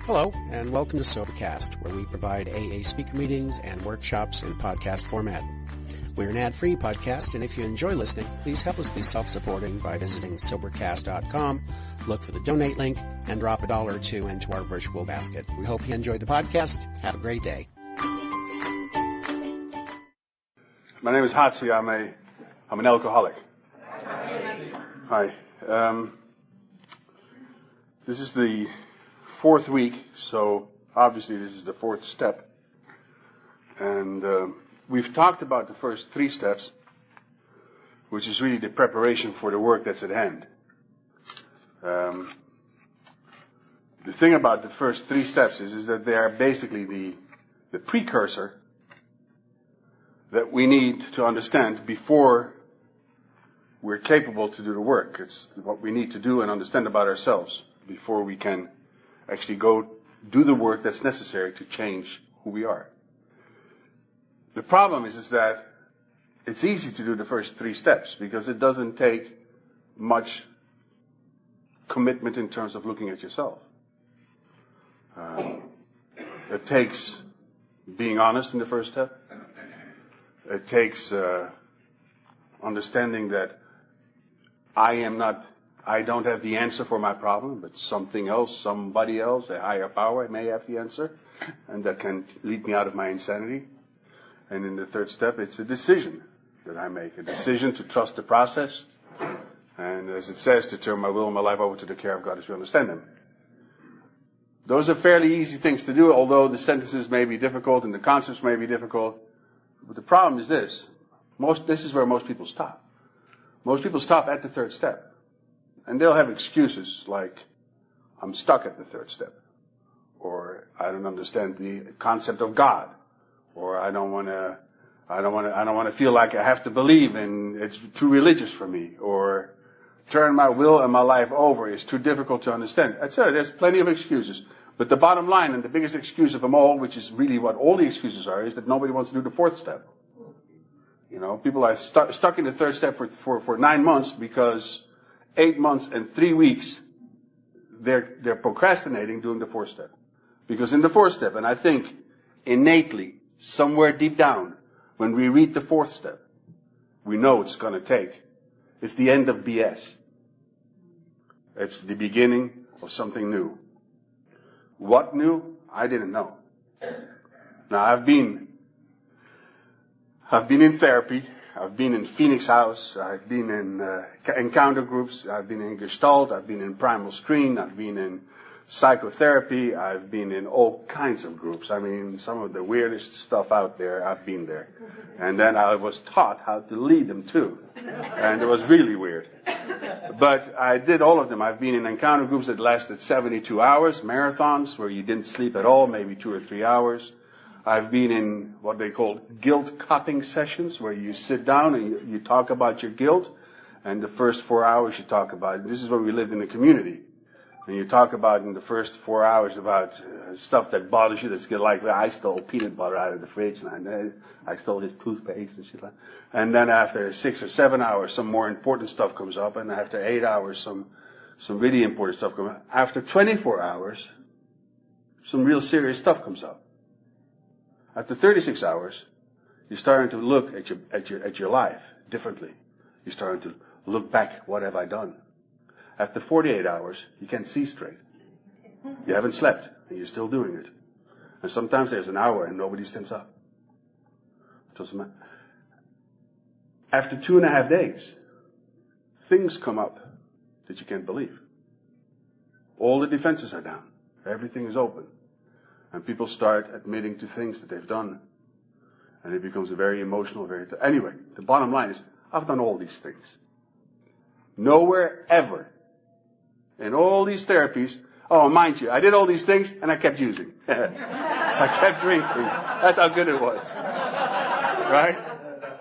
Hello, and welcome to Sobercast, where we provide AA speaker meetings and workshops in podcast format. We're an ad-free podcast, and if you enjoy listening, please help us be self-supporting by visiting Sobercast.com, look for the donate link, and drop $1 or $2 into our virtual basket. We hope you enjoy the podcast. Have a great day. My name is Hotse. I'm an alcoholic. Hi. This is the fourth week, so obviously this is the fourth step. And we've talked about the first three steps, which is really the preparation for the work that's at hand. The thing about the first three steps is that they are basically the precursor that we need to understand before we're capable to do the work. It's what we need to do and understand about ourselves before we can actually go do the work that's necessary to change who we are. The problem is that it's easy to do the first three steps because it doesn't take much commitment in terms of looking at yourself. It takes being honest in the first step. It takes understanding that I don't have the answer for my problem, but something else, somebody else, a higher power may have the answer, and that can lead me out of my insanity. And in the third step, it's a decision that I make, a decision to trust the process, and as it says, to turn my will and my life over to the care of God as we understand Him. Those are fairly easy things to do, although the sentences may be difficult and the concepts may be difficult. But the problem is this. This is where most people stop. Most people stop at the third step. And they'll have excuses like, I'm stuck at the third step. Or I don't understand the concept of God. Or I don't want to feel like I have to believe in, it's too religious for me. Or turn my will and my life over is too difficult to understand. Etc. There's plenty of excuses. But the bottom line, and the biggest excuse of them all, which is really what all the excuses are, is that nobody wants to do the fourth step. You know, people are stuck in the third step for 9 months because 8 months and 3 weeks they're procrastinating doing the fourth step. Because in the fourth step, and I think innately, somewhere deep down, when we read the fourth step, we know it's the end of BS. It's the beginning of something new. What new? I didn't know. Now I've been in therapy. I've been in Phoenix House. I've been in encounter groups. I've been in Gestalt. I've been in Primal Screen. I've been in psychotherapy. I've been in all kinds of groups. I mean, some of the weirdest stuff out there, I've been there. And then I was taught how to lead them too. And it was really weird. But I did all of them. I've been in encounter groups that lasted 72 hours, marathons where you didn't sleep at all, maybe 2 or 3 hours. I've been in what they call guilt cupping sessions, where you sit down and you talk about your guilt, and the first 4 hours you talk about, this is where we lived in the community, and you talk about in the first 4 hours about stuff that bothers you, that's good, like I stole peanut butter out of the fridge, and I stole his toothpaste and shit like that. And then after 6 or 7 hours, some more important stuff comes up, and after 8 hours, some really important stuff comes up. After 24 hours, some real serious stuff comes up. After 36 hours, you're starting to look at your life differently. You're starting to look back, what have I done? After 48 hours, you can't see straight. You haven't slept, and you're still doing it. And sometimes there's an hour and nobody stands up. Doesn't matter. After 2.5 days, things come up that you can't believe. All the defenses are down. Everything is open. And people start admitting to things that they've done. And it becomes a very emotional, anyway, the bottom line is, I've done all these things. Nowhere ever, in all these therapies, mind you, I did all these things and I kept using. I kept drinking. That's how good it was. Right?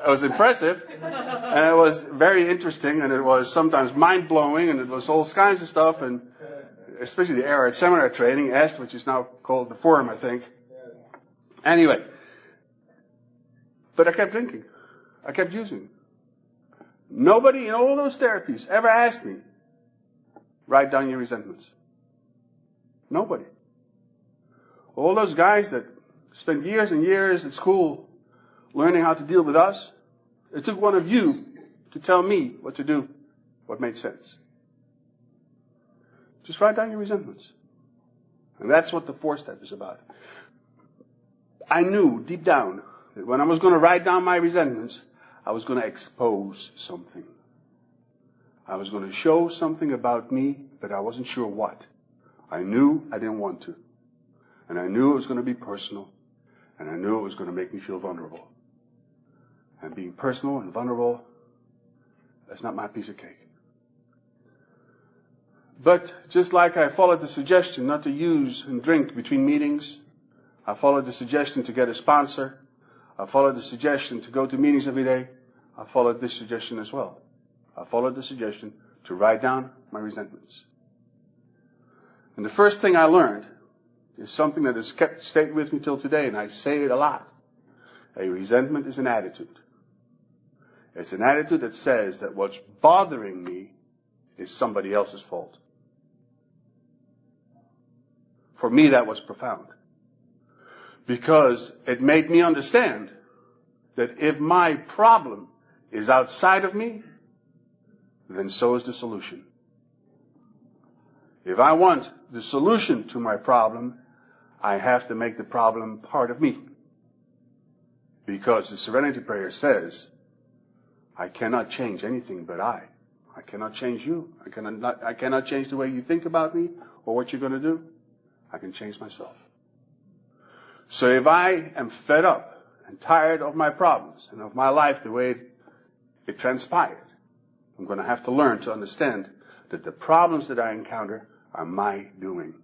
It was impressive. And it was very interesting. And it was sometimes mind-blowing. And it was all kinds of stuff. And especially the era at seminar training, EST, which is now called the Forum, I think. Anyway. But I kept drinking. I kept using. Nobody in all those therapies ever asked me, write down your resentments. Nobody. All those guys that spent years and years at school learning how to deal with us, it took one of you to tell me what to do, what made sense. Just write down your resentments. And that's what the 4th step is about. I knew deep down that when I was going to write down my resentments, I was going to expose something. I was going to show something about me, but I wasn't sure what. I knew I didn't want to. And I knew it was going to be personal. And I knew it was going to make me feel vulnerable. And being personal and vulnerable, that's not my piece of cake. But just like I followed the suggestion not to use and drink between meetings, I followed the suggestion to get a sponsor, I followed the suggestion to go to meetings every day, I followed this suggestion as well. I followed the suggestion to write down my resentments. And the first thing I learned is something that has stayed with me till today, and I say it a lot. A resentment is an attitude. It's an attitude that says that what's bothering me is somebody else's fault. For me, that was profound. Because it made me understand that if my problem is outside of me, then so is the solution. If I want the solution to my problem, I have to make the problem part of me. Because the Serenity Prayer says, I cannot change anything but I. I cannot change you. I cannot change the way you think about me or what you're going to do. I can change myself. So if I am fed up and tired of my problems and of my life the way it transpired, I'm going to have to learn to understand that the problems that I encounter are my doing.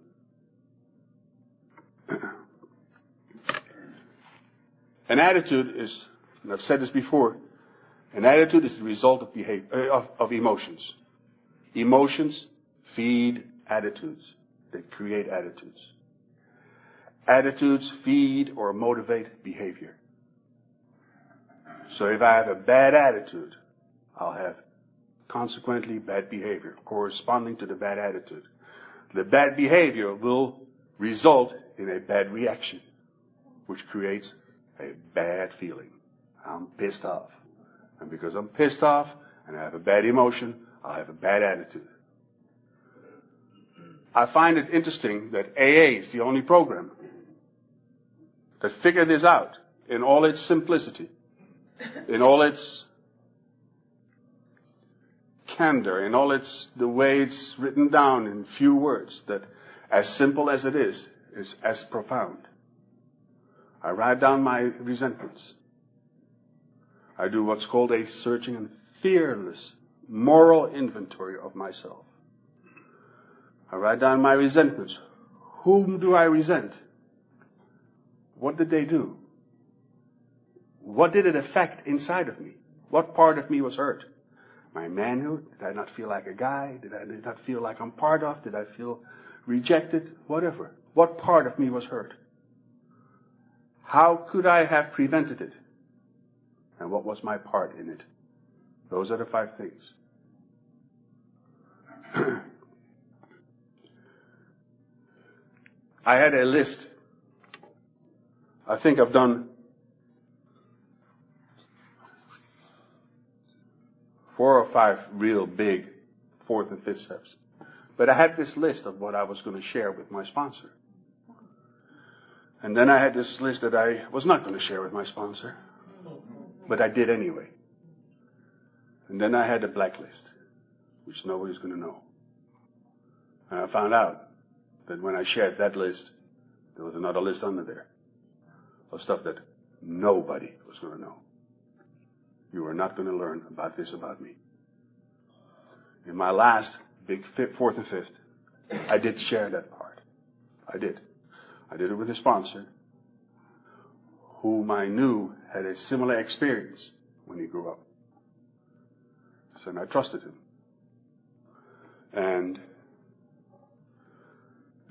An attitude is, and I've said this before, an attitude is the result of behavior, of emotions. Emotions feed attitudes. They create attitudes. Attitudes feed or motivate behavior. So if I have a bad attitude, I'll have consequently bad behavior corresponding to the bad attitude. The bad behavior will result in a bad reaction, which creates a bad feeling. I'm pissed off. And because I'm pissed off and I have a bad emotion, I'll have a bad attitude. I find it interesting that AA is the only program that figured this out in all its simplicity, in all its candor, in all its, the way it's written down in few words, that as simple as it is as profound. I write down my resentments. I do what's called a searching and fearless moral inventory of myself. I write down my resentments. Whom do I resent? What did they do? What did it affect inside of me? What part of me was hurt? My manhood? Did I not feel like a guy? Did I not feel like I'm part of? Did I feel rejected? Whatever. What part of me was hurt? How could I have prevented it? And what was my part in it? Those are the 5 things. I had a list. I think I've done 4 or 5 real big 4th and 5th steps. But I had this list of what I was going to share with my sponsor. And then I had this list that I was not going to share with my sponsor. But I did anyway. And then I had a blacklist, which nobody's going to know. And I found out that when I shared that list, there was another list under there of stuff that nobody was going to know. You are not going to learn about this about me. In my last big 4th and 5th, I did share that part. I did. I did it with a sponsor whom I knew had a similar experience when he grew up. So I trusted him. And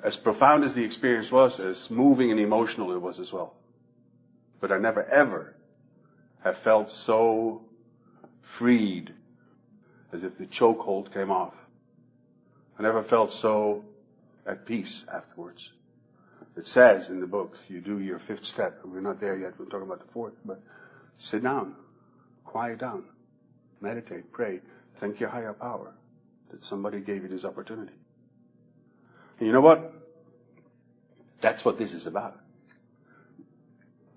as profound as the experience was, as moving and emotional it was as well. But I never ever have felt so freed as if the chokehold came off. I never felt so at peace afterwards. It says in the book, you do your 5th step. We're not there yet. We're talking about the 4th. But sit down, quiet down, meditate, pray, thank your higher power that somebody gave you this opportunity. And you know what? That's what this is about.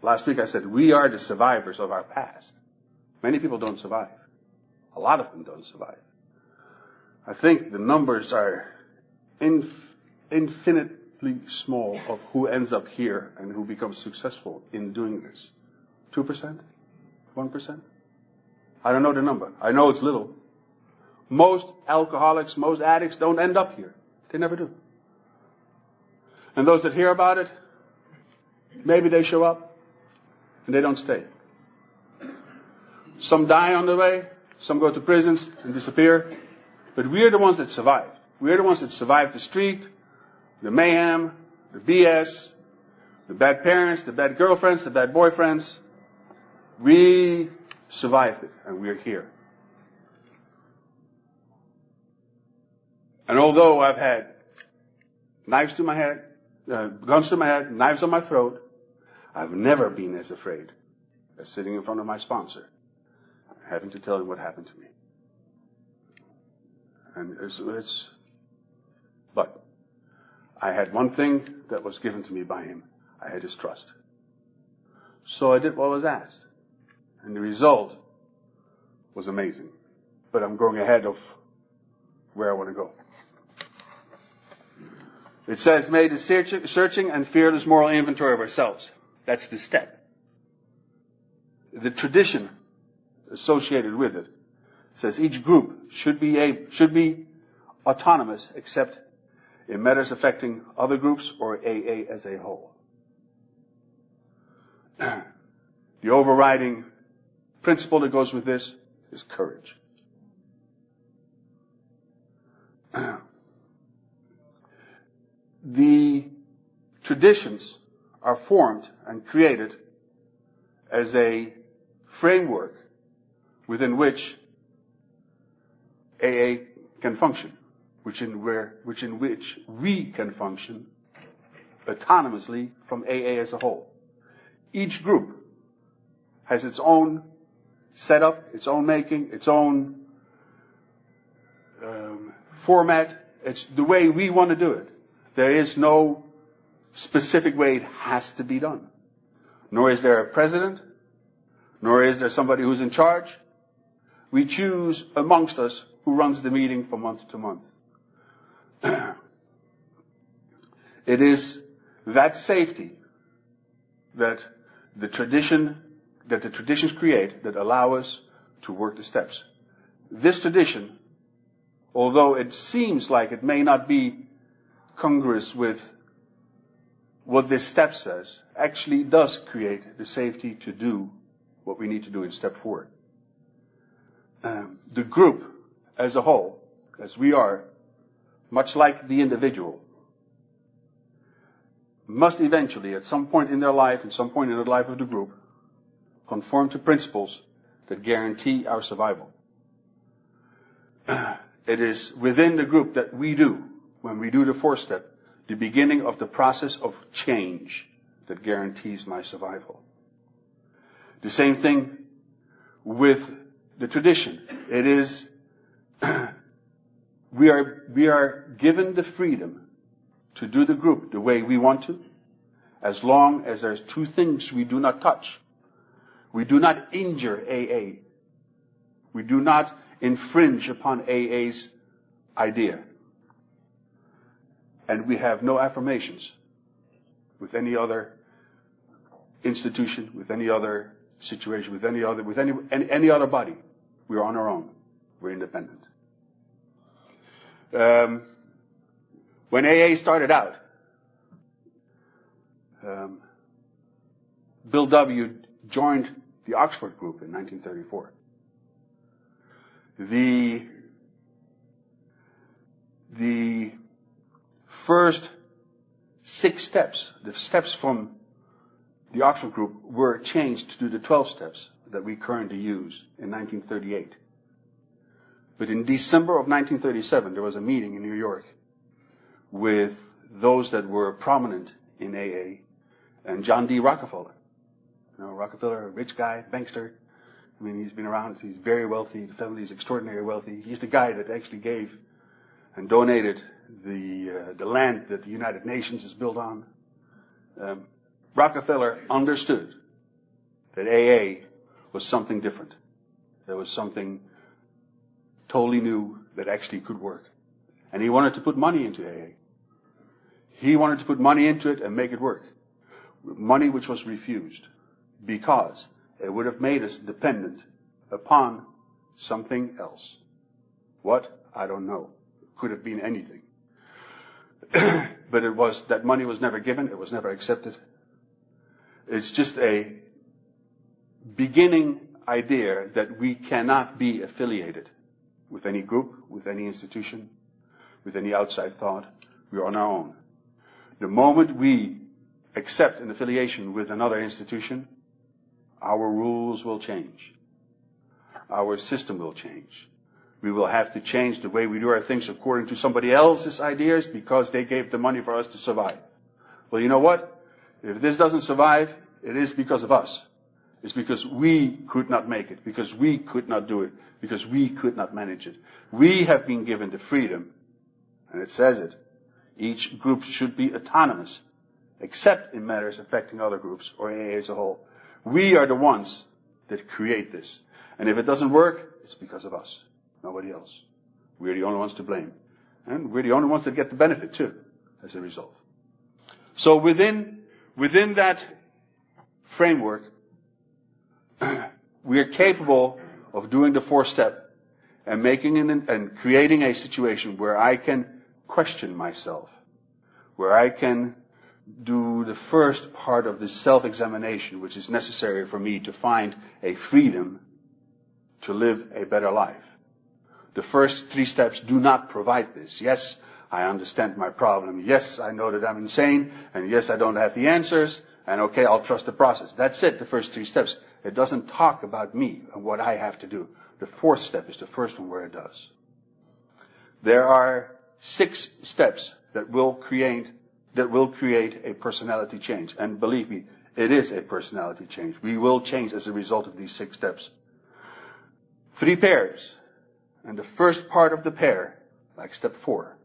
Last week I said we are the survivors of our past. Many people don't survive. A lot of them don't survive. I think the numbers are infinitely small of who ends up here and who becomes successful in doing this. 2%? 1%? I don't know the number. I know it's little. Most alcoholics, most addicts don't end up here. They never do. And those that hear about it, maybe they show up and they don't stay. Some die on the way, some go to prisons and disappear, but we are the ones that survive. We are the ones that survive the street, the mayhem, the BS, the bad parents, the bad girlfriends, the bad boyfriends. We survived it, and we are here. And although I've had knives to my head, guns to my head, knives on my throat, I've never been as afraid as sitting in front of my sponsor, having to tell him what happened to me. And but I had one thing that was given to me by him. I had his trust. So I did what was asked. And the result was amazing. But I'm going ahead of where I want to go. It says, made a searching and fearless moral inventory of ourselves. That's the step. The tradition associated with it says each group should be autonomous except in matters affecting other groups or AA as a whole. The overriding principle that goes with this is courage. The traditions are formed and created as a framework within which AA can function, which in which we can function autonomously from AA as a whole. Each group has its own setup, its own making, its own format. It's the way we want to do it. There is no specific way it has to be done. Nor is there a president, nor is there somebody who's in charge. We choose amongst us who runs the meeting from month to month. It is that safety that the traditions create that allow us to work the steps. This tradition, although it seems like it may not be congruous with what this step says, actually does create the safety to do what we need to do in step 4. The group as a whole, as we are, much like the individual, must eventually, at some point in their life, and some point in the life of the group, conform to principles that guarantee our survival. It is within the group that we do, when we do the 4th step, the beginning of the process of change that guarantees my survival. The same thing with the tradition. It is, we are given the freedom to do the group the way we want to, as long as there's 2 things we do not touch. We do not injure AA. We do not infringe upon AA's idea. And we have no affirmations with any other institution, with any other situation, with any other body. We're on our own. We're independent. When AA started out, Bill W. joined the Oxford group in 1934. The first 6 steps, the steps from the Oxford group, were changed to the 12 steps that we currently use in 1938. But in December of 1937, there was a meeting in New York with those that were prominent in AA and John D. Rockefeller. You know, Rockefeller, a rich guy, bankster. I mean, he's been around. He's very wealthy. The family is extraordinarily wealthy. He's the guy that actually gave and donated the land that the United Nations is built on. Rockefeller understood that AA was something different. There was something totally new that actually could work. And he wanted to put money into AA. He wanted to put money into it and make it work. Money which was refused because it would have made us dependent upon something else. What? I don't know. Could have been anything. But that money was never given. It was never accepted. It's just a beginning idea that we cannot be affiliated with any group, with any institution, with any outside thought. We are on our own. The moment we accept an affiliation with another institution, our rules will change. Our system will change. We will have to change the way we do our things according to somebody else's ideas because they gave the money for us to survive. Well, you know what? If this doesn't survive, it is because of us. It's because we could not make it, because we could not do it, because we could not manage it. We have been given the freedom, and it says it. Each group should be autonomous, except in matters affecting other groups or AA as a whole. We are the ones that create this. And if it doesn't work, it's because of us. Nobody else. We're the only ones to blame. And we're the only ones that get the benefit too, as a result. So within that framework, we are capable of doing the 4-step and making and creating a situation where I can question myself, where I can do the first part of the self-examination, which is necessary for me to find a freedom to live a better life. The first 3 steps do not provide this. Yes, I understand my problem. Yes, I know that I'm insane. And yes, I don't have the answers. And okay, I'll trust the process. That's it, the first 3 steps. It doesn't talk about me and what I have to do. The 4th step is the first one where it does. There are 6 steps that will create a personality change. And believe me, it is a personality change. We will change as a result of these 6 steps. 3 pairs. And the first part of the pair, like step 4,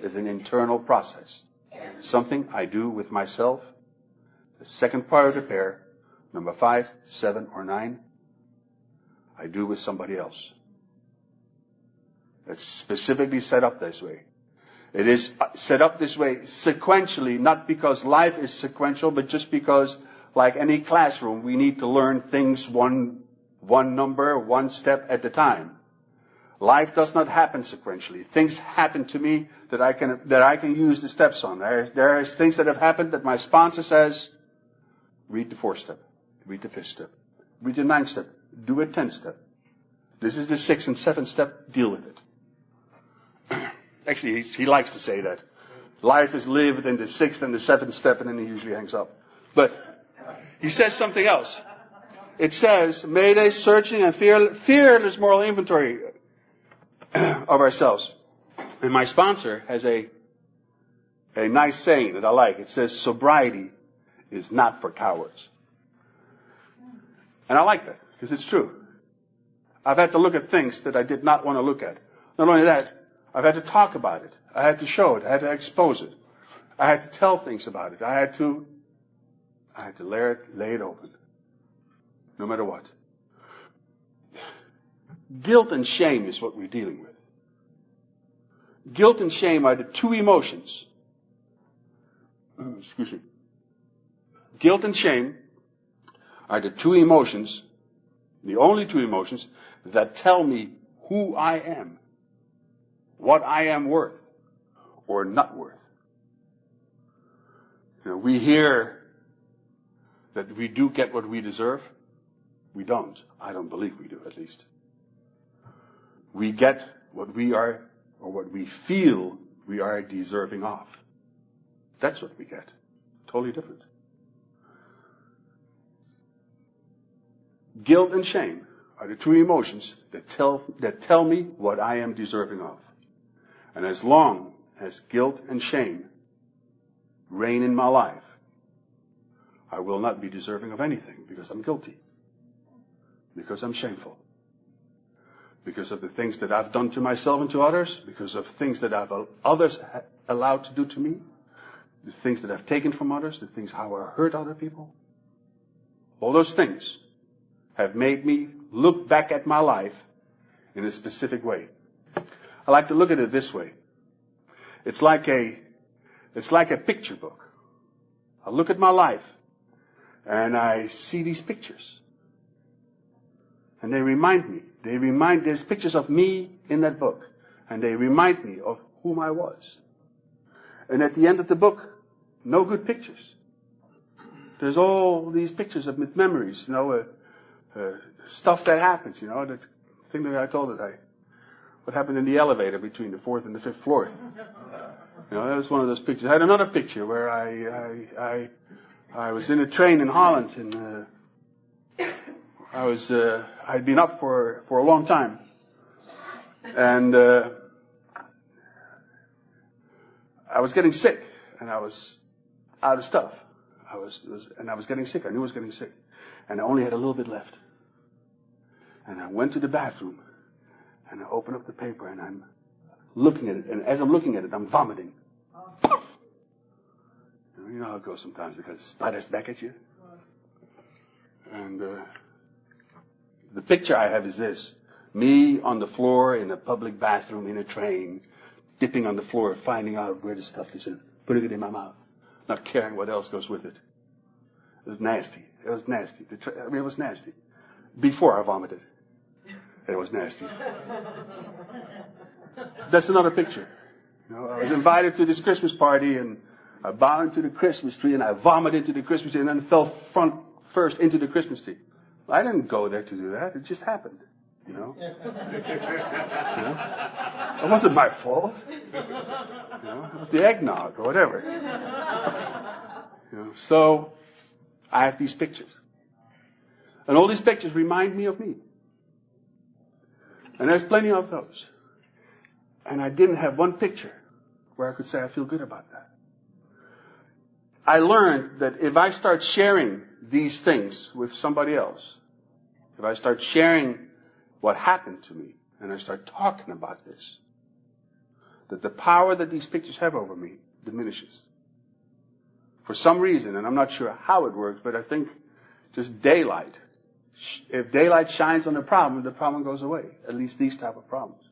is an internal process. Something I do with myself. The second part of the pair, number 5, 7, or 9, I do with somebody else. It's specifically set up this way. It is set up this way sequentially, not because life is sequential, but just because, like any classroom, we need to learn things one number, 1 step at a time. Life does not happen sequentially. Things happen to me that I can use the steps on. There are things that have happened that my sponsor says, read the 4th step, read the 5th step, read the 9th step, do a 10th step. This is the 6th and 7th step, deal with it. Actually, he likes to say that. Life is lived in the 6th and the 7th step, and then he usually hangs up. But he says something else. It says, made a searching and fearless moral inventory of ourselves. And my sponsor has a nice saying that I like. It says, sobriety is not for cowards. And I like that, because it's true. I've had to look at things that I did not want to look at. Not only that, I've had to talk about it. I had to show it. I had to expose it. I had to tell things about it. I had to lay it open. No matter what. Guilt and shame is what we're dealing with. Guilt and shame are the 2 emotions. Excuse me. Guilt and shame are the 2 emotions, the only 2 emotions, that tell me who I am, what I am worth, or not worth. You know, we hear that we do get what we deserve. We don't. I don't believe we do, at least. We get what we are, or what we feel we are deserving of. That's what we get. Totally different. Guilt and shame are the 2 emotions that tell me what I am deserving of. And as long as guilt and shame reign in my life, I will not be deserving of anything because I'm guilty, because I'm shameful, because of the things that I've done to myself and to others, because of things that others allowed to do to me, the things that I've taken from others, the things how I hurt other people. All those things have made me look back at my life in a specific way. I like to look at it this way. It's like a picture book. I look at my life and I see these pictures. And they remind me. There's pictures of me in that book. And they remind me of whom I was. And at the end of the book, no good pictures. There's all these pictures of memories, stuff that happened, the thing that I told what happened in the elevator between the 4th and the 5th floor. That was one of those pictures. I had another picture where I was in a train in Holland, and I'd been up for a long time, and I was getting sick, and I was out of stuff. I was getting sick. I knew I was getting sick, and I only had a little bit left. And I went to the bathroom, and I opened up the paper, and I'm looking at it, and as I'm looking at it, I'm vomiting. Puff! You know how it goes sometimes, because it splatters back at you. And the picture I have is this. Me on the floor in a public bathroom in a train, dipping on the floor, finding out where the stuff is and putting it in my mouth, not caring what else goes with it. It was nasty. It was nasty. It was nasty. Before I vomited, it was nasty. That's another picture. I was invited to this Christmas party, and I bowed into the Christmas tree, and I vomited into the Christmas tree, and then fell first into the Christmas tree. I didn't go there to do that. It just happened. It wasn't my fault. It was the eggnog or whatever. So I have these pictures. And all these pictures remind me of me. And there's plenty of those. And I didn't have one picture where I could say I feel good about that. I learned that if I start sharing these things with somebody else, if I start sharing what happened to me, and I start talking about this, that the power that these pictures have over me diminishes. For some reason, and I'm not sure how it works, but I think just daylight. If daylight shines on the problem goes away. At least these type of problems.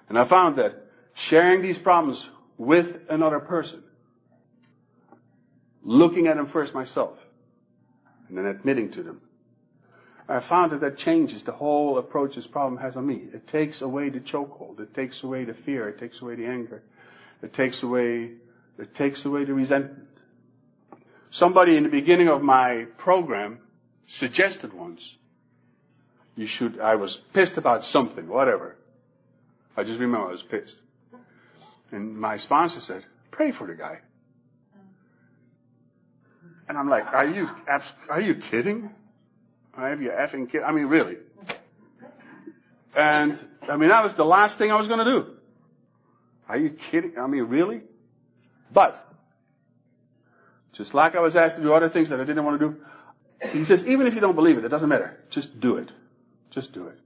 And I found that sharing these problems with another person, looking at them first myself, and then admitting to them, I found that changes the whole approach this problem has on me. It takes away the chokehold. It takes away the fear. It takes away the anger. It takes away the resentment. Somebody in the beginning of my program suggested once, I was pissed about something, whatever. I just remember I was pissed. And my sponsor said, pray for the guy. And I'm like, are you kidding? Are you effing kidding? I mean, really. And, that was the last thing I was going to do. Are you kidding? I mean, really? But, just like I was asked to do other things that I didn't want to do, he says, even if you don't believe it doesn't matter. Just do it. Just do it.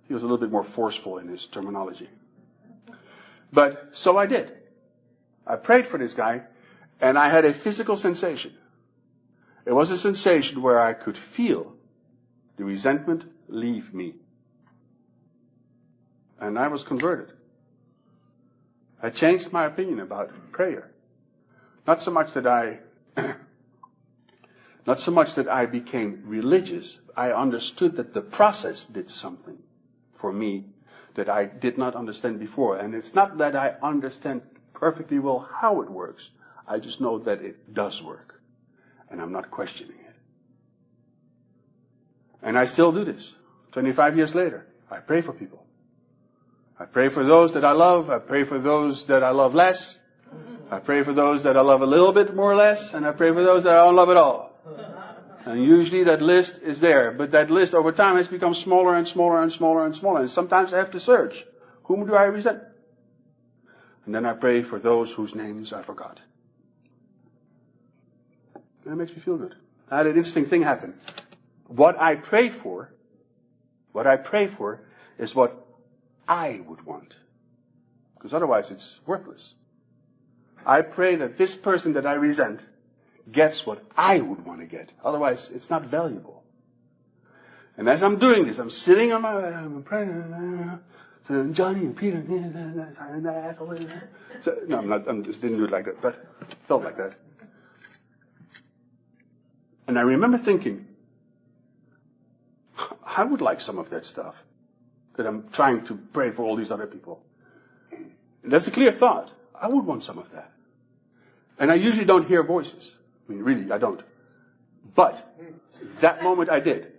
He was a little bit more forceful in his terminology. But, so I did. I prayed for this guy, and I had a physical sensation. It was a sensation where I could feel the resentment leave me. And I was converted. I changed my opinion about prayer. Not so much that I became religious. I understood that the process did something for me that I did not understand before. And it's not that I understand perfectly well how it works. I just know that it does work. And I'm not questioning it. And I still do this. 25 years later, I pray for people. I pray for those that I love. I pray for those that I love less. I pray for those that I love a little bit more or less. And I pray for those that I don't love at all. And usually that list is there. But that list over time has become smaller and smaller and smaller and smaller. And sometimes I have to search. Whom do I resent? And then I pray for those whose names I forgot. And it makes me feel good. I had an interesting thing happen. What I pray for is what I would want. Because otherwise it's worthless. I pray that this person that I resent gets what I would want to get. Otherwise it's not valuable. And as I'm doing this, I'm sitting on I'm praying, Johnny and Peter, and that asshole. So, no, I just didn't do it like that, but it felt like that. And I remember thinking, I would like some of that stuff that I'm trying to pray for all these other people. And that's a clear thought. I would want some of that. And I usually don't hear voices. I mean, really, I don't. But that moment I did.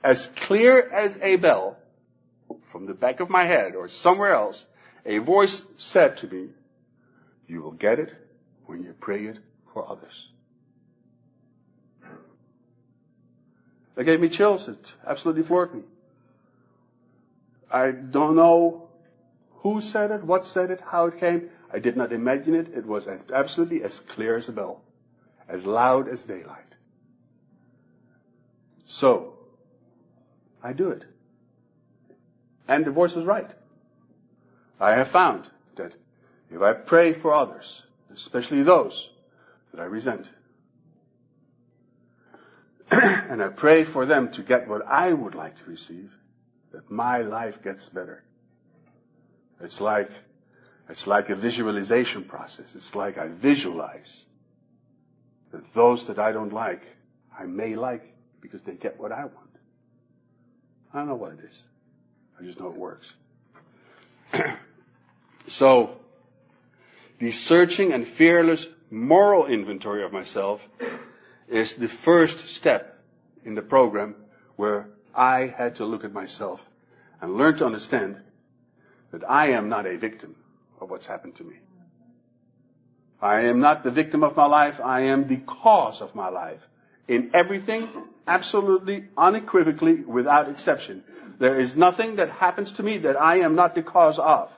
As clear as a bell, from the back of my head or somewhere else, a voice said to me, you will get it when you pray it for others. That gave me chills. It absolutely floored me. I don't know who said it, what said it, how it came. I did not imagine it. It was absolutely as clear as a bell, as loud as daylight. So, I do it. And the voice was right. I have found that if I pray for others, especially those that I resent, and I pray for them to get what I would like to receive, that my life gets better. It's like a visualization process. It's like I visualize that those that I don't like, I may like because they get what I want. I don't know what it is. I just know it works. So, the searching and fearless moral inventory of myself is the first step in the program where I had to look at myself and learn to understand that I am not a victim of what's happened to me. I am not the victim of my life. I am the cause of my life. In everything, absolutely, unequivocally, without exception. There is nothing that happens to me that I am not the cause of.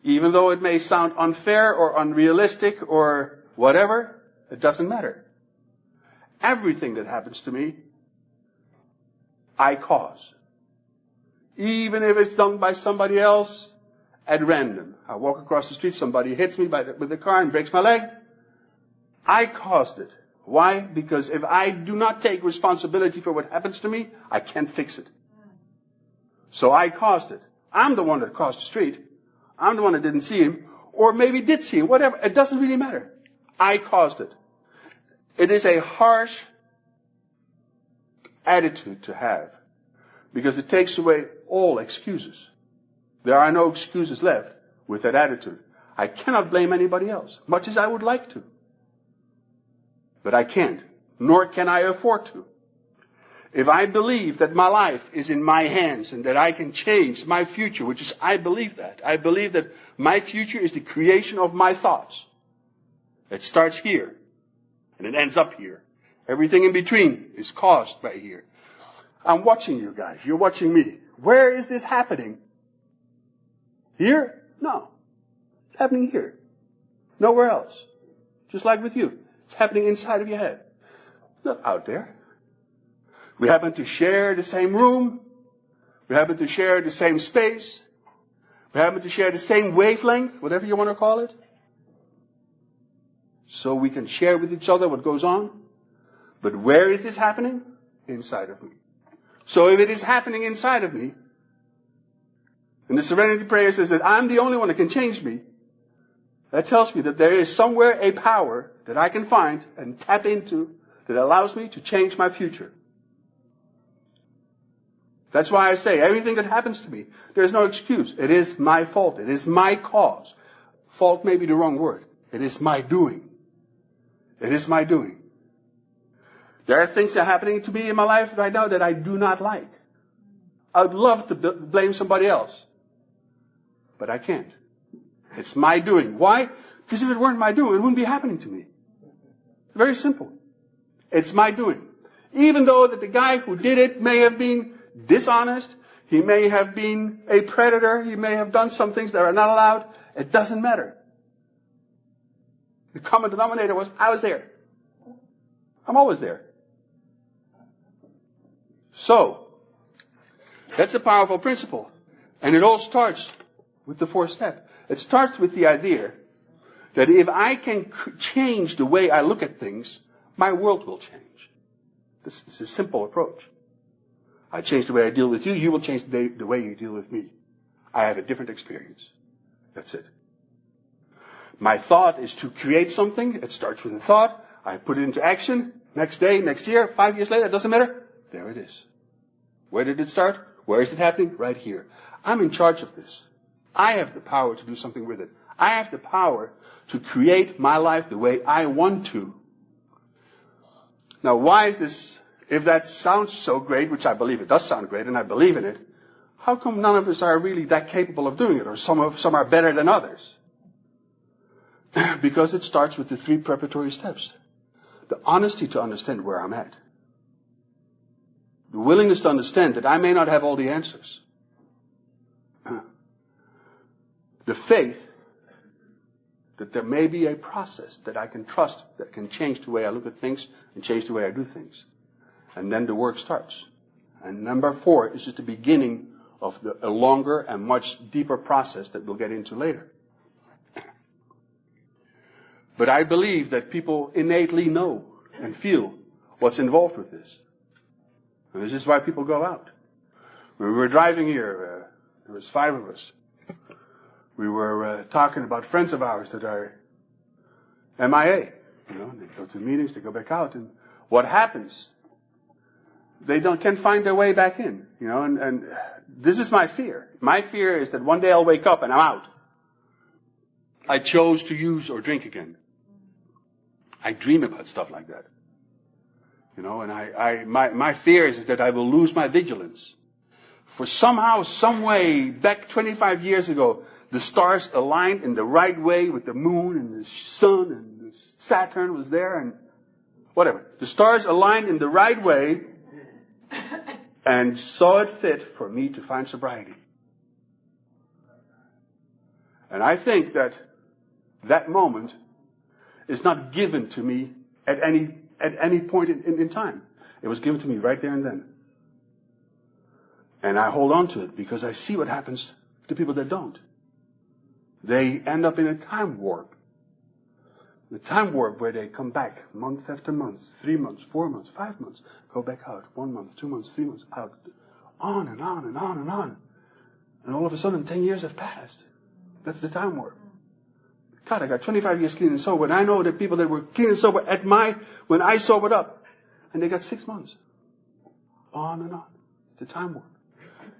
Even though it may sound unfair or unrealistic or whatever, it doesn't matter. Everything that happens to me, I cause. Even if it's done by somebody else at random. I walk across the street, somebody hits me with the car and breaks my leg. I caused it. Why? Because if I do not take responsibility for what happens to me, I can't fix it. So I caused it. I'm the one that caused the street. I'm the one that didn't see him, or maybe did see him, whatever. It doesn't really matter. I caused it. It is a harsh attitude to have, because it takes away all excuses. There are no excuses left with that attitude. I cannot blame anybody else, much as I would like to. But I can't, nor can I afford to. If I believe that my life is in my hands and that I can change my future, which is, I believe that. I believe that my future is the creation of my thoughts. It starts here and it ends up here. Everything in between is caused by here. I'm watching you guys. You're watching me. Where is this happening? Here? No. It's happening here. Nowhere else. Just like with you. It's happening inside of your head. Not out there. We happen to share the same room. We happen to share the same space. We happen to share the same wavelength, whatever you want to call it. So we can share with each other what goes on. But where is this happening? Inside of me. So if it is happening inside of me, and the Serenity Prayer says that I'm the only one that can change me, that tells me that there is somewhere a power that I can find and tap into that allows me to change my future. That's why I say everything that happens to me, there's no excuse. It is my fault. It is my cause. Fault may be the wrong word. It is my doing. It is my doing. There are things that are happening to me in my life right now that I do not like. I would love to blame somebody else. But I can't. It's my doing. Why? Because if it weren't my doing, it wouldn't be happening to me. Very simple. It's my doing. Even though that the guy who did it may have been dishonest, he may have been a predator, he may have done some things that are not allowed, it doesn't matter. The common denominator was, I was there. I'm always there. So, that's a powerful principle. And it all starts with the fourth step. It starts with the idea that if I can change the way I look at things, my world will change. This is a simple approach. I change the way I deal with you, you will change the way you deal with me. I have a different experience. That's it. My thought is to create something. It starts with a thought. I put it into action. Next day, next year, 5 years later, it doesn't matter. There it is. Where did it start? Where is it happening? Right here. I'm in charge of this. I have the power to do something with it. I have the power to create my life the way I want to. Now, why is this? If that sounds so great, which I believe it does sound great, and I believe in it, how come none of us are really that capable of doing it, or some are better than others? Because it starts with the 3 preparatory steps. The honesty to understand where I'm at. The willingness to understand that I may not have all the answers. The faith that there may be a process that I can trust that can change the way I look at things and change the way I do things. And then the work starts. And number 4 is just the beginning of a longer and much deeper process that we'll get into later. But I believe that people innately know and feel what's involved with this. And this is why people go out. When we were driving here, there was 5 of us. We were talking about friends of ours that are MIA. You know, they go to meetings, they go back out, and what happens? They can't find their way back in. You know, and this is my fear. My fear is that one day I'll wake up and I'm out. I chose to use or drink again. I dream about stuff like that. You know, and my fear is that I will lose my vigilance. For somehow, some way, back 25 years ago, the stars aligned in the right way with the moon and the sun and Saturn was there and whatever. The stars aligned in the right way and saw it fit for me to find sobriety. And I think that moment is not given to me at any point in time. It was given to me right there and then. And I hold on to it because I see what happens to people that don't. They end up in a time warp. The time warp where they come back month after month, 3 months, 4 months, 5 months, go back out, 1 month, 2 months, 3 months, out, on and on and on and on. And all of a sudden 10 years have passed. That's the time warp. God, I got 25 years clean and sober, and I know that people that were clean and sober when I sobered up, and they got 6 months. On and on. It's the time warp.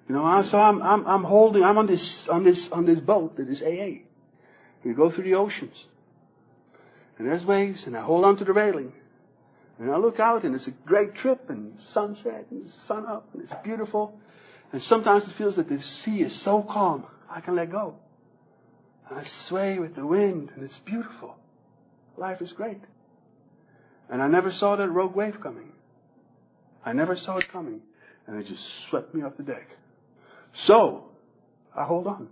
You know, so I'm on this boat that is AA. We go through the oceans. And there's waves, and I hold on to the railing. And I look out, and it's a great trip, and sunset, and sun up, and it's beautiful. And sometimes it feels that the sea is so calm, I can let go. And I sway with the wind, and it's beautiful. Life is great. And I never saw that rogue wave coming. I never saw it coming. And it just swept me off the deck. So, I hold on.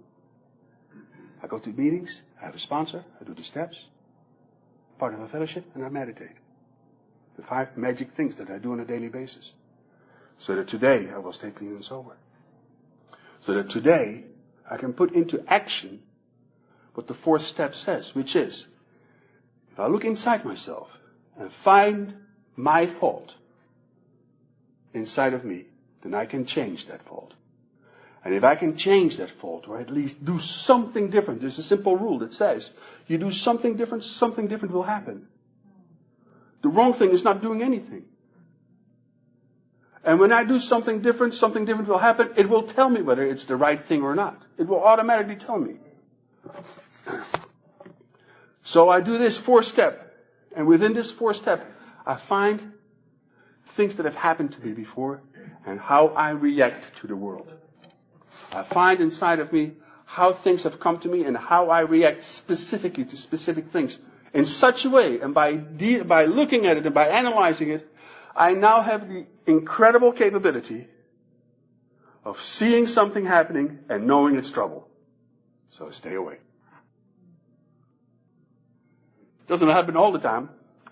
I go to meetings, I have a sponsor, I do the steps, part of a fellowship, and I meditate. The 5 magic things that I do on a daily basis. So that today I will stay clean and sober. So that today I can put into action what the 4th step says, which is, if I look inside myself and find my fault inside of me, then I can change that fault. And if I can change that fault, or at least do something different, there's a simple rule that says, you do something different will happen. The wrong thing is not doing anything. And when I do something different will happen. It will tell me whether it's the right thing or not. It will automatically tell me. So I do this 4th step. And within this 4th step, I find things that have happened to me before and how I react to the world. I find inside of me how things have come to me and how I react specifically to specific things. In such a way, and by looking at it and by analyzing it, I now have the incredible capability of seeing something happening and knowing it's trouble. So stay away. It doesn't happen all the time.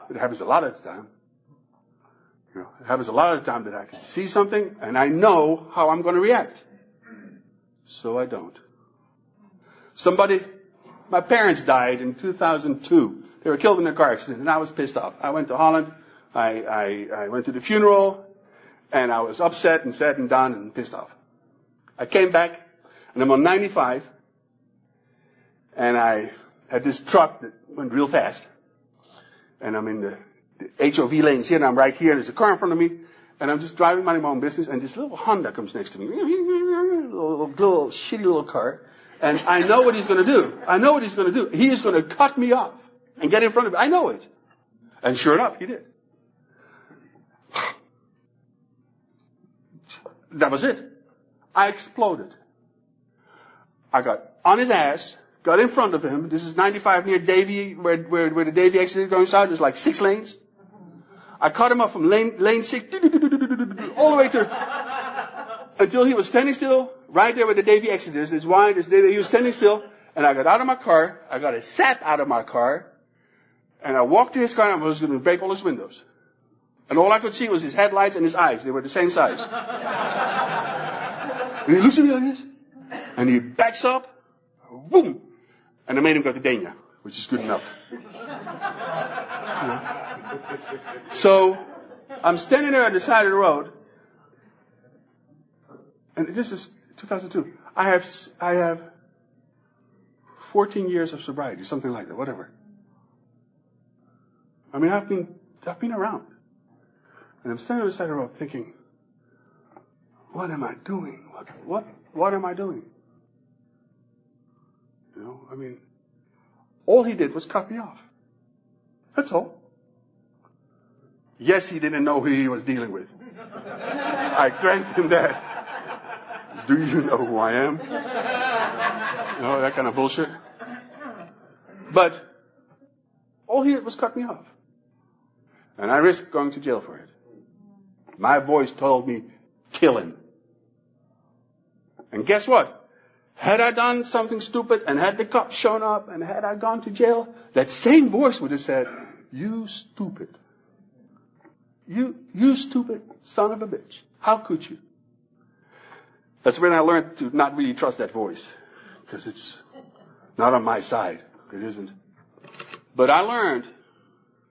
It happens a lot of the time. You know, it happens a lot of the time that I can see something and I know how I'm going to react. So I don't. My parents died in 2002. They were killed in a car accident and I was pissed off. I went to Holland. I went to the funeral and I was upset and sad and down and pissed off. I came back and I'm on 95 and I had this truck that went real fast. And I'm in the HOV lanes here and I'm right here and there's a car in front of me and I'm just driving my own business and this little Honda comes next to me. Little shitty little car. And I know what he's going to do. He is going to cut me off and get in front of me. I know it. And sure enough, he did. That was it. I exploded. I got on his ass, got in front of him. This is 95 near Davie, where the Davie exit is going south. There's like 6 lanes. I cut him up from lane 6, all the way to, until he was standing still, right there where the Davie exit is. He was standing still, and I got out of my car. I got his sap out of my car, and I walked to his car, and I was going to break all his windows. And all I could see was his headlights and his eyes. They were the same size. And he looks at me like this, and he backs up, boom, and I made him go to Dania, which is good enough. So, I'm standing there at the side of the road, and this is 2002. I have 14 years of sobriety, something like that, whatever. I mean, I've been around. And I'm standing on the side of the road thinking, what am I doing? What am I doing? You know, I mean, all he did was cut me off. That's all. Yes, he didn't know who he was dealing with. I grant him that. Do you know who I am? You know, that kind of bullshit. But all he did was cut me off. And I risked going to jail for it. My voice told me, kill him. And guess what? Had I done something stupid and had the cops shown up and had I gone to jail, that same voice would have said, you stupid. You stupid son of a bitch. How could you? That's when I learned to not really trust that voice. Because it's not on my side. It isn't. But I learned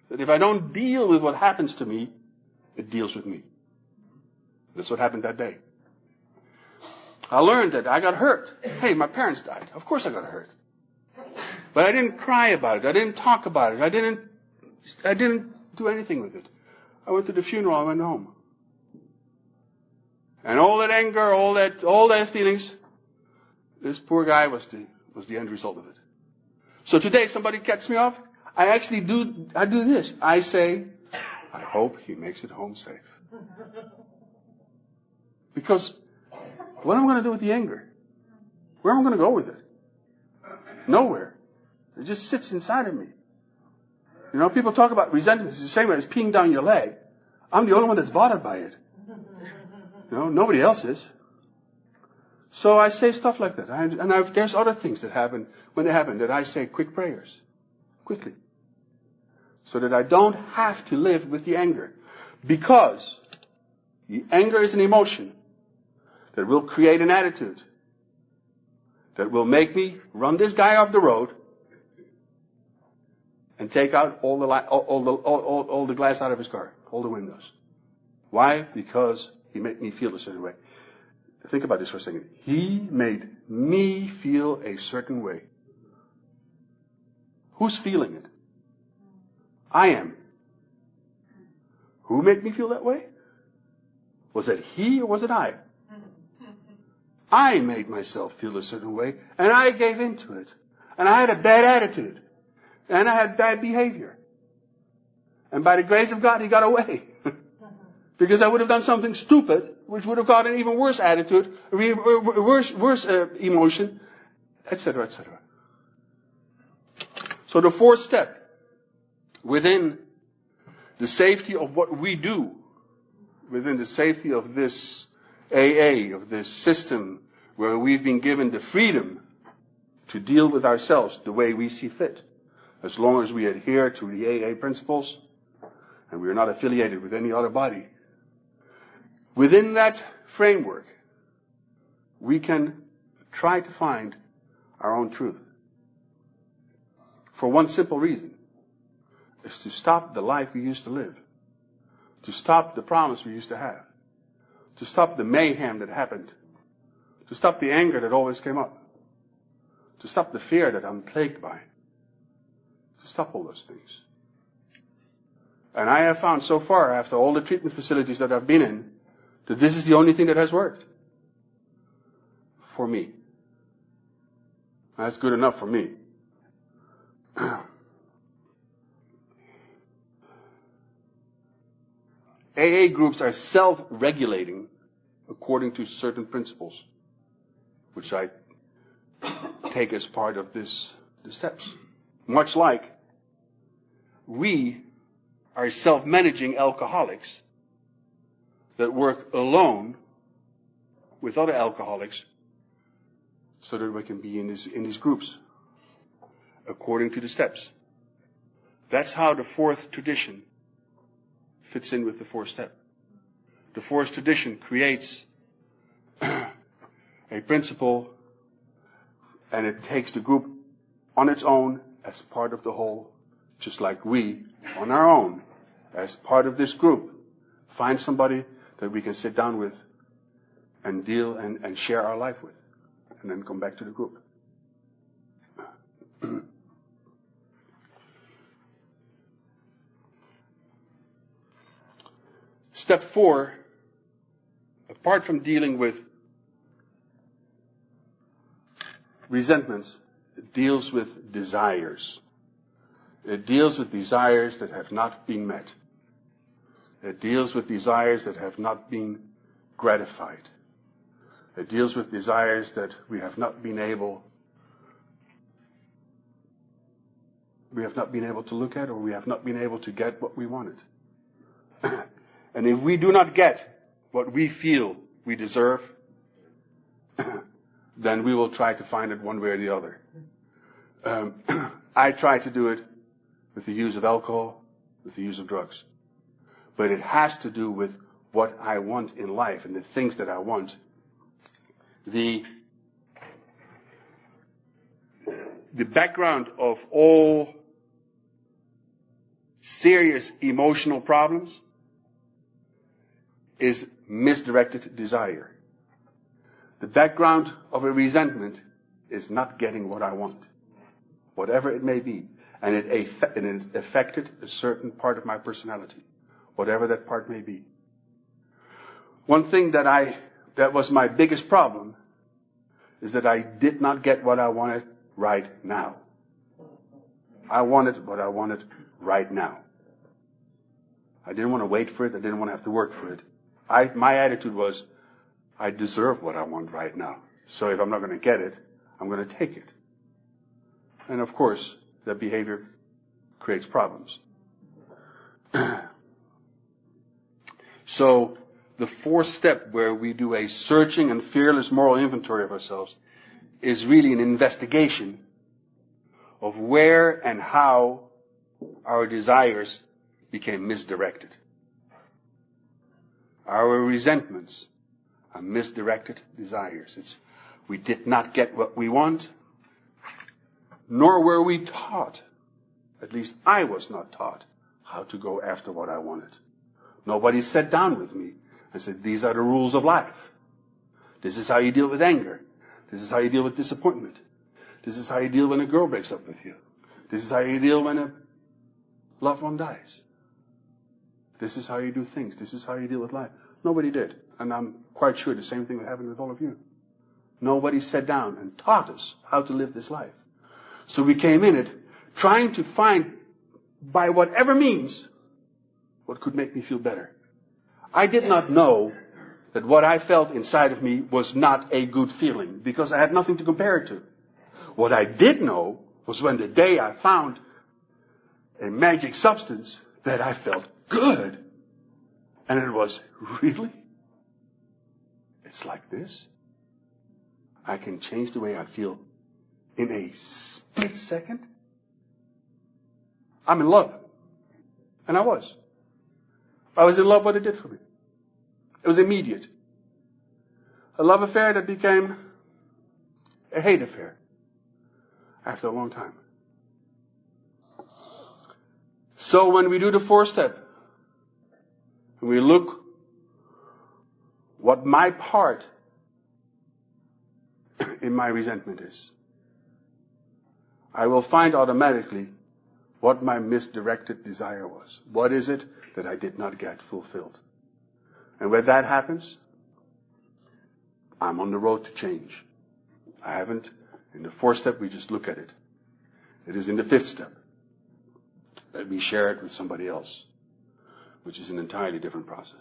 that if I don't deal with what happens to me, it deals with me. That's what happened that day. I learned that I got hurt. Hey, my parents died. Of course I got hurt. But I didn't cry about it. I didn't talk about it. I didn't do anything with it. I went to the funeral. I went home. And all that anger, all that feelings, this poor guy was the end result of it. So today somebody cuts me off. I do this. I say, I hope he makes it home safe. Because what am I going to do with the anger? Where am I going to go with it? Nowhere. It just sits inside of me. You know, people talk about resentment. It's the same way as peeing down your leg. I'm the only one that's bothered by it. You know, nobody else is. So I say stuff like that. There's other things that happen when they happen that I say quick prayers. Quickly. So that I don't have to live with the anger. Because the anger is an emotion that will create an attitude that will make me run this guy off the road and take out all the glass out of his car, all the windows. Why? Because he made me feel a certain way. Think about this for a second. He made me feel a certain way. Who's feeling it? I am. Who made me feel that way? Was it he or was it I? I made myself feel a certain way, and I gave into it. And I had a bad attitude. And I had bad behavior. And by the grace of God, he got away. Because I would have done something stupid, which would have got an even worse attitude, worse emotion, etc., etc. So the fourth step, within the safety of what we do, within the safety of this AA, of this system, where we've been given the freedom to deal with ourselves the way we see fit, as long as we adhere to the AA principles, and we are not affiliated with any other body. Within that framework, we can try to find our own truth. For one simple reason, is to stop the life we used to live, to stop the promise we used to have, to stop the mayhem that happened, to stop the anger that always came up, to stop the fear that I'm plagued by, to stop all those things. And I have found so far, after all the treatment facilities that I've been in, that this is the only thing that has worked. For me. That's good enough for me. AA groups are self-regulating according to certain principles, which I take as part of the steps. Much like we are self-managing alcoholics that work alone with other alcoholics so that we can be in these groups according to the steps. That's how the fourth tradition fits in with the fourth step. The fourth tradition creates a principle, and it takes the group on its own as part of the whole, just like we, on our own, as part of this group, find somebody that we can sit down with and deal and share our life with, and then come back to the group. Step 4, apart from dealing with resentments, it deals with desires. It deals with desires that have not been met. It deals with desires that have not been gratified. It deals with desires that we have not been able to look at, or we have not been able to get what we wanted. And if we do not get what we feel we deserve, then we will try to find it one way or the other. I try to do it with the use of alcohol, with the use of drugs. But it has to do with what I want in life and the things that I want. The background of all serious emotional problems is misdirected desire. The background of a resentment is not getting what I want, whatever it may be. And it affected a certain part of my personality, whatever that part may be. One thing that was my biggest problem is that I did not get what I wanted right now. I wanted what I wanted right now. I didn't want to wait for it. I didn't want to have to work for it. My attitude was, I deserve what I want right now. So if I'm not going to get it, I'm going to take it. And of course, that behavior creates problems. So the fourth step, where we do a searching and fearless moral inventory of ourselves, is really an investigation of where and how our desires became misdirected. Our resentments are misdirected desires. We did not get what we want, nor were we taught, at least I was not taught, how to go after what I wanted. Nobody sat down with me and said, these are the rules of life. This is how you deal with anger. This is how you deal with disappointment. This is how you deal when a girl breaks up with you. This is how you deal when a loved one dies. This is how you do things. This is how you deal with life. Nobody did. And I'm quite sure the same thing would happen with all of you. Nobody sat down and taught us how to live this life. So we came in it trying to find, by whatever means, what could make me feel better. I did not know that what I felt inside of me was not a good feeling, because I had nothing to compare it to. What I did know was when the day I found a magic substance that I felt good. And it was, really? It's like this? I can change the way I feel in a split second? I'm in love. And I was. I was in love with what it did for me. It was immediate. A love affair that became a hate affair after a long time. So when we do the 4-step, and we look what my part in my resentment is, I will find automatically what my misdirected desire was. What is it that I did not get fulfilled? And when that happens, I'm on the road to change. I haven't. In the 4-step, we just look at it. It is in the 5th step that we share it with somebody else, which is an entirely different process.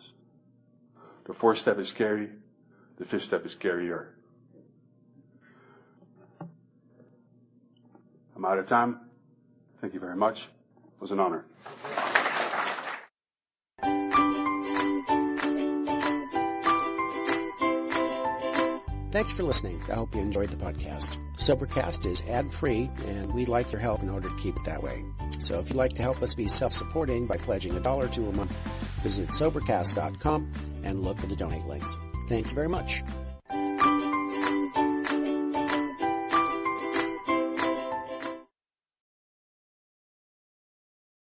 The 4th step is scary. The 5th step is scarier. I'm out of time. Thank you very much. It was an honor. Thanks for listening. I hope you enjoyed the podcast. Sobercast is ad-free, and we'd like your help in order to keep it that way. So if you'd like to help us be self-supporting by pledging $1 or $2 a month, visit Sobercast.com and look for the donate links. Thank you very much.